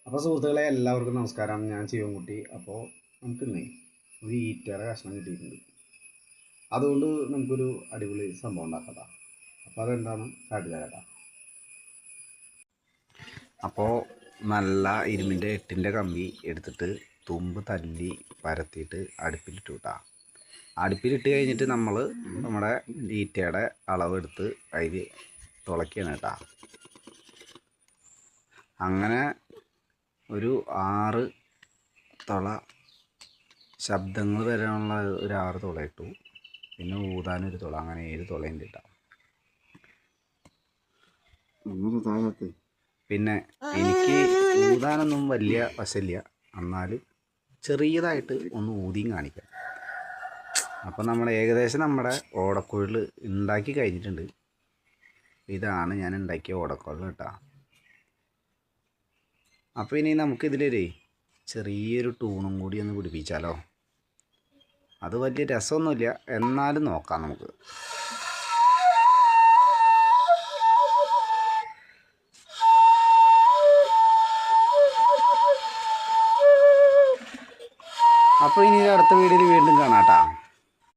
അപ്പോൾ സുഹൃത്തുക്കളെ എല്ലാവർക്കും നമസ്കാരം. ഞാൻ ശിവൻകുട്ടി. അപ്പോൾ നമുക്കിന്നേ ഒരു ഈറ്റയുടെ കഷ്ണം കിട്ടിയിട്ടുണ്ട്. അതുകൊണ്ട് നമുക്കൊരു അടിപൊളി സംഭവം ഉണ്ടാക്കാം. അപ്പോൾ അതെന്താണ് കാട്ടി തരാം. അപ്പോൾ നല്ല ഇരുമ്പിൻ്റെ 8-ൻ്റെ കമ്പി എടുത്തിട്ട് തുമ്പ് തല്ലി പരത്തിയിട്ട് അടുപ്പിലിട്ട് വിട്ടാ. അടുപ്പിലിട്ട് കഴിഞ്ഞിട്ട് നമ്മൾ നമ്മുടെ ഈറ്റയുടെ അളവെടുത്ത് അതിൽ തുളയ്ക്കുകയാണ് കേട്ടോ. അങ്ങനെ ഒരു 6 തുള ശബ്ദങ്ങൾ വരാനുള്ള ഒരു 6 തുള ഇട്ടു. പിന്നെ ഊതാനൊരു തുള, അങ്ങനെ 7 തുളയുണ്ട് ഇട്ടാ. പിന്നെ എനിക്ക് ഊതാനൊന്നും വലിയ വശമില്ല, എന്നാലും ചെറിയതായിട്ട് ഒന്ന് ഊതിയും കാണിക്കാം. അപ്പം നമ്മൾ ഏകദേശം നമ്മുടെ ഓടക്കുഴൽ ഉണ്ടാക്കി കഴിഞ്ഞിട്ടുണ്ട്. ഇതാണ് ഞാൻ ഉണ്ടാക്കിയ ഓടക്കുഴൽ കേട്ടോ. അപ്പോൾ ഇനി നമുക്കിതിലൊരു ചെറിയൊരു ടൂണും കൂടി ഒന്ന് പിടിപ്പിച്ചാലോ. അത് വലിയ രസമൊന്നുമില്ല, എന്നാലും നോക്കാം നമുക്ക്. അപ്പോൾ ഇനി അടുത്ത വീഡിയോയിൽ വീണ്ടും കാണാം കേട്ടോ.